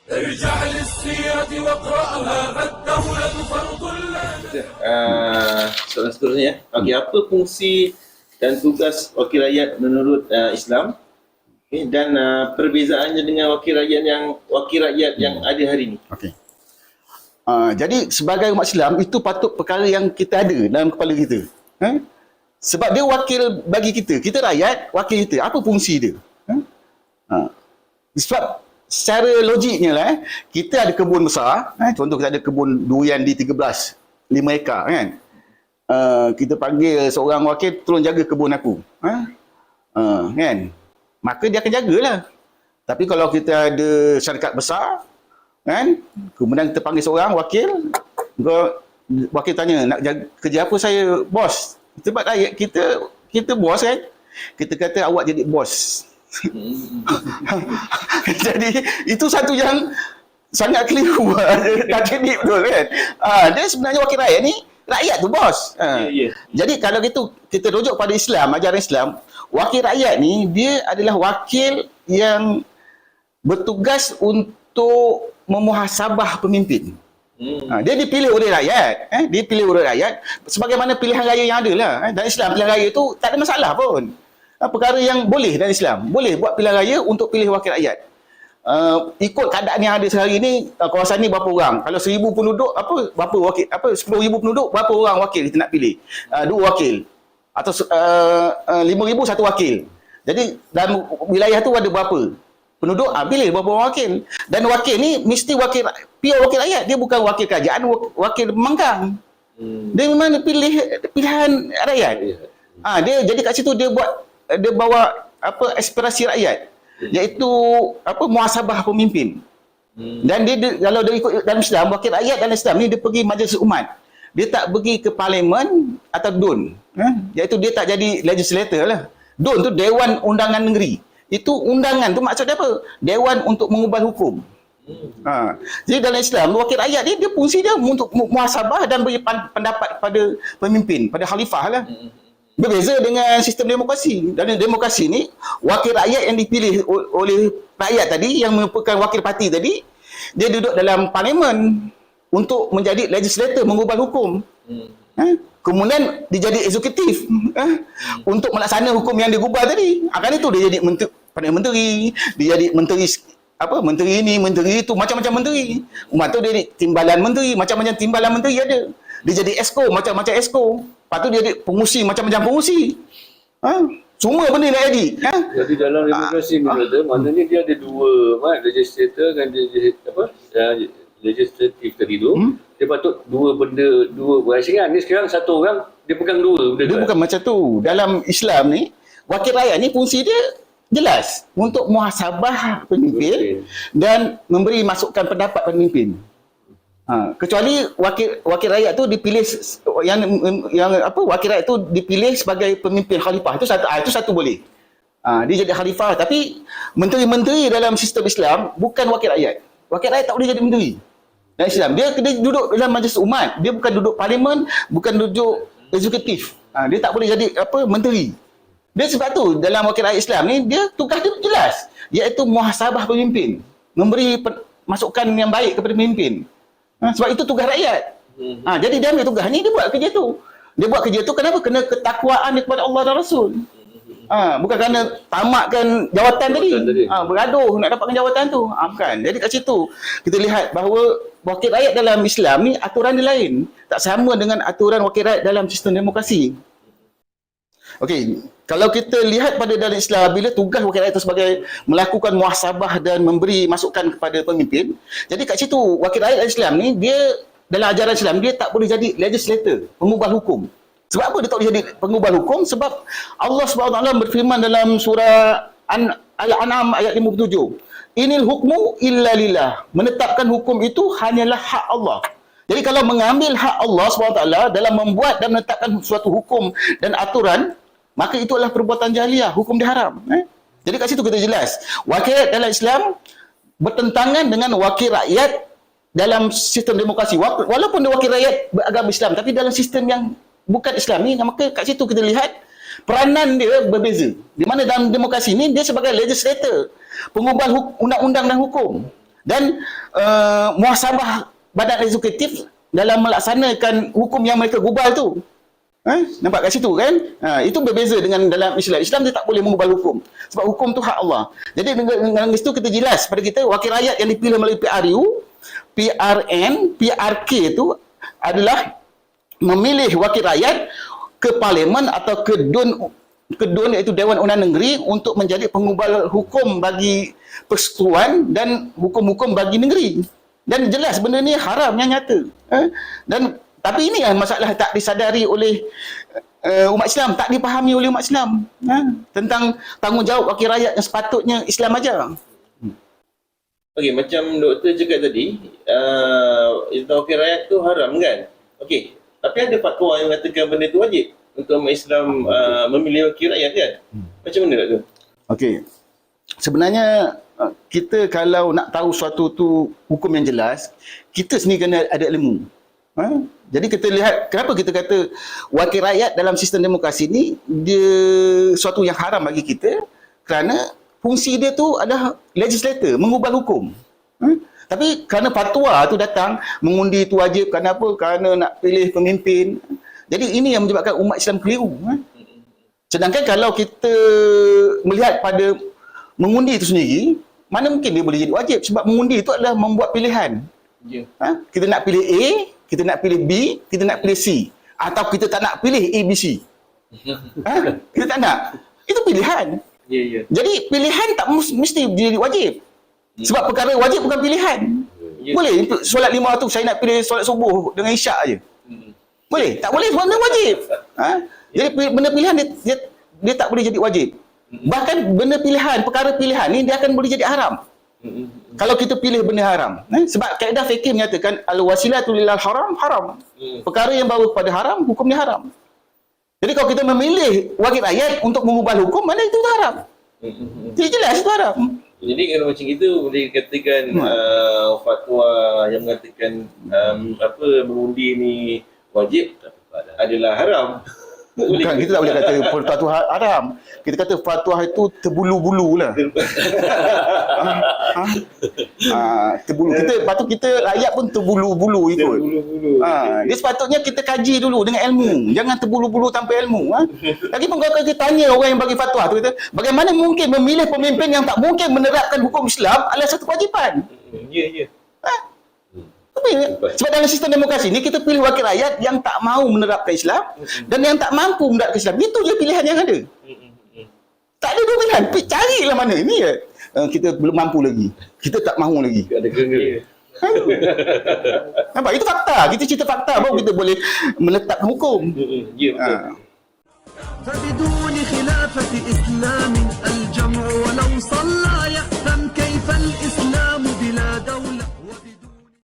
ارجع للسيرة واقرأها فالدولة فرض Soalan seterusnya. Okey, apa fungsi dan tugas wakil rakyat menurut Islam? Okay, dan perbezaannya dengan wakil rakyat yang ada hari ini. Okey. Jadi sebagai umat Islam itu patut perkara yang kita ada dalam kepala kita. Sebab dia wakil bagi kita. Kita rakyat, wakil kita. Apa fungsi dia? Sebab secara logiknya lah, kita ada kebun besar. Contoh kita ada kebun durian di 5 ekar kan. Kita panggil seorang wakil tolong jaga kebun aku. Kan? Maka dia akan jagalah. Tapi kalau kita ada syarikat besar, kan? Kemudian kita panggil seorang wakil, wakil tanya, nak jaga, kerja apa saya, bos? Sebab rakyat kita bos kan? Kita kata awak jadi bos. Jadi itu satu yang sangat keliru. Tak cerdik betul kan? Dia sebenarnya wakil rakyat ni, rakyat tu bos. Jadi kalau kita rujuk pada Islam, ajaran Islam, wakil rakyat ni dia adalah wakil yang bertugas untuk memuhasabah pemimpin. Dia dipilih oleh rakyat, dipilih oleh rakyat sebagaimana pilihan raya yang ada lah. Dalam Islam pilihan raya tu tak ada masalah pun. Perkara yang boleh dalam Islam, boleh buat pilihan raya untuk pilih wakil rakyat. Ikut keadaan yang ada sehari ni, kawasan ni berapa orang? Kalau 1,000 penduduk, berapa wakil? 10,000 penduduk, berapa orang wakil kita nak pilih? 2 wakil. Atau 5,000 1 wakil. Jadi dalam wilayah tu ada berapa penduduk, pilih berapa orang wakil. Dan wakil ni mesti pure wakil rakyat. Dia bukan wakil kerajaan, wakil pembangkang. Dia memang pilih pilihan rakyat. Dia jadi kat situ dia bawa aspirasi rakyat, iaitu muhasabah pemimpin. Dan kalau dia ikut dalam Islam, wakil rakyat dalam Islam ni dia pergi majlis umat. Dia tak pergi ke parlimen atau DUN. Iaitu dia tak jadi legislator lah. DUN tu Dewan Undangan Negeri. Itu undangan tu maksud dia apa? Dewan untuk mengubah hukum. Jadi dalam Islam, wakil rakyat ni dia fungsi dia untuk muhasabah dan beri pendapat pada pemimpin, pada khalifah lah. Berbeza dengan sistem demokrasi. Dalam demokrasi ni, wakil rakyat yang dipilih oleh rakyat tadi, yang merupakan wakil parti tadi, dia duduk dalam parlimen untuk menjadi legislator, mengubah hukum. Kemudian dia jadi eksekutif untuk melaksana hukum yang digubah tadi. Akan itu dia jadi Perdana Menteri, dia jadi menteri menteri ini, menteri itu, macam-macam menteri. Umat tu dia jadi timbalan menteri, macam-macam timbalan menteri ada. Dia jadi esko, macam-macam esko. Lepas tu dia jadi pengusi, macam-macam pengusi. Semua benda nak jadi. Jadi dalam demokrasi maknanya dia ada dua, legislator dan legislatif tadi tu. Dia patut dua berhasilkan. Ni sekarang satu orang dia pegang dua benda. Dia bukan macam tu. Dalam Islam ni, wakil rakyat ni fungsi dia jelas untuk muhasabah pemimpin dan memberi masukan pendapat pemimpin. Kecuali wakil rakyat tu dipilih wakil rakyat tu dipilih sebagai pemimpin khalifah, itu satu boleh. Dia jadi khalifah, tapi menteri-menteri dalam sistem Islam bukan wakil rakyat. Wakil rakyat tak boleh jadi menteri dalam Islam. Dia duduk dalam majlis umat, dia bukan duduk parlimen, bukan duduk eksekutif. Dia tak boleh jadi menteri. Dia sebab tu dalam wakil rakyat Islam ni dia tugas dia jelas, iaitu muhasabah pemimpin, memberi masukan yang baik kepada pemimpin. Sebab itu tugas rakyat. Jadi dia ambil tugas ni, dia buat kerja tu. Dia buat kerja tu kenapa? Kena ketakwaan dia kepada Allah dan Rasul. Bukan kerana tamatkan jawatan tadi. Beraduh nak dapatkan jawatan tu. Bukan. Jadi kat situ kita lihat bahawa wakil rakyat dalam Islam ni aturan dia lain. Tak sama dengan aturan wakil rakyat dalam sistem demokrasi. Okey, kalau kita lihat pada dalam Islam, bila tugas wakil rakyat itu sebagai melakukan muhasabah dan memberi masukan kepada pemimpin, jadi kat situ wakil rakyat dalam Islam ni, dia dalam ajaran Islam, dia tak boleh jadi legislator, pengubah hukum. Sebab apa dia tak boleh jadi pengubah hukum? Sebab Allah SWT berfirman dalam surah Al-An'am ayat 57, Inil hukmu illa lillah. Menetapkan hukum itu hanyalah hak Allah. Jadi kalau mengambil hak Allah SWT dalam membuat dan menetapkan suatu hukum dan aturan, maka itu adalah perbuatan jahiliah, hukum diharam. Jadi kat situ kita jelas, wakil rakyat dalam Islam bertentangan dengan wakil rakyat dalam sistem demokrasi. Walaupun dia wakil rakyat beragama Islam, tapi dalam sistem yang bukan Islam ni, maka kat situ kita lihat peranan dia berbeza. Di mana dalam demokrasi ni dia sebagai legislator, pengubah undang-undang dan hukum. Dan muhasabah badan eksekutif dalam melaksanakan hukum yang mereka gubal tu. Nampak kat situ kan? Itu berbeza dengan dalam Islam. Islam dia tak boleh mengubal hukum. Sebab hukum tu hak Allah. Jadi dengan itu kita jelas pada kita wakil rakyat yang dipilih melalui PRU, PRN, PRK tu adalah memilih wakil rakyat ke parlimen atau ke DUN iaitu Dewan Undangan Negeri untuk menjadi pengubal hukum bagi persekutuan dan hukum-hukum bagi negeri. Dan jelas benda ni haram yang nyata. Tapi ini yang masalah tak disadari oleh umat Islam, tak dipahami oleh umat Islam tentang tanggungjawab wakil rakyat yang sepatutnya Islam ajar. Okey, macam doktor cakap tadi, wakil rakyat tu haram kan? Okey, tapi ada fatwa yang mengatakan benda tu wajib untuk umat Islam memilih wakil rakyat kan? Macam mana doktor? Okey. Sebenarnya kita kalau nak tahu suatu tu hukum yang jelas, kita sendiri kena ada ilmu. Jadi kita lihat kenapa kita kata wakil rakyat dalam sistem demokrasi ni dia suatu yang haram bagi kita, kerana fungsi dia tu adalah legislator, mengubah hukum. Tapi kerana fatwa tu datang, mengundi tu wajib kerana apa? Kerana nak pilih pemimpin. Jadi ini yang menyebabkan umat Islam keliru. Sedangkan kalau kita melihat pada mengundi itu sendiri, mana mungkin dia boleh jadi wajib? Sebab mengundi itu adalah membuat pilihan. Kita nak pilih A, kita nak pilih B, kita nak pilih C. Atau kita tak nak pilih A, B, C. Kita tak nak. Itu pilihan. Jadi pilihan tak mesti jadi wajib. Sebab perkara wajib bukan pilihan. Boleh solat 5 waktu, saya nak pilih solat subuh dengan isyak je. Boleh? Tak boleh, benda wajib. Jadi benda pilihan dia tak boleh jadi wajib. Bahkan benda pilihan, perkara pilihan ni dia akan boleh jadi haram. Kalau kita pilih benda haram. Sebab kaedah fikih menyatakan al-wasilatu lilal haram. Perkara yang bawa kepada haram, hukumnya haram. Jadi kalau kita memilih wakil rakyat untuk mengubah hukum, mana itu haram. Jadi jelas itu haram. Jadi kalau macam itu boleh dikatakan fatwa yang mengatakan mengundi ni wajib adalah haram. Bukan, kita tak boleh kata fatwa haram. Kita kata fatwa itu terbulu-bulu lah. Terbulu. Patut kita rakyat pun terbulu-bulu ikut. Dia sepatutnya kita kaji dulu dengan ilmu. Jangan terbulu-bulu tanpa ilmu. Lagipun kalau kita tanya orang yang bagi fatwa tu, kata, bagaimana mungkin memilih pemimpin yang tak mungkin menerapkan hukum Islam adalah satu kewajipan. Ya. Sebab dalam sistem demokrasi ni kita pilih wakil rakyat yang tak mahu menerapkan Islam dan yang tak mampu menerapkan Islam. Itu je pilihan yang ada. Tak ada dua pilihan. Carilah mana. Ini ya. Kita belum mampu lagi. Kita tak mahu lagi. Ada kena. Nampak? Itu fakta. Kita cerita fakta baru kita boleh meletakkan hukum. Ya betul. فبدون خلافة إسلام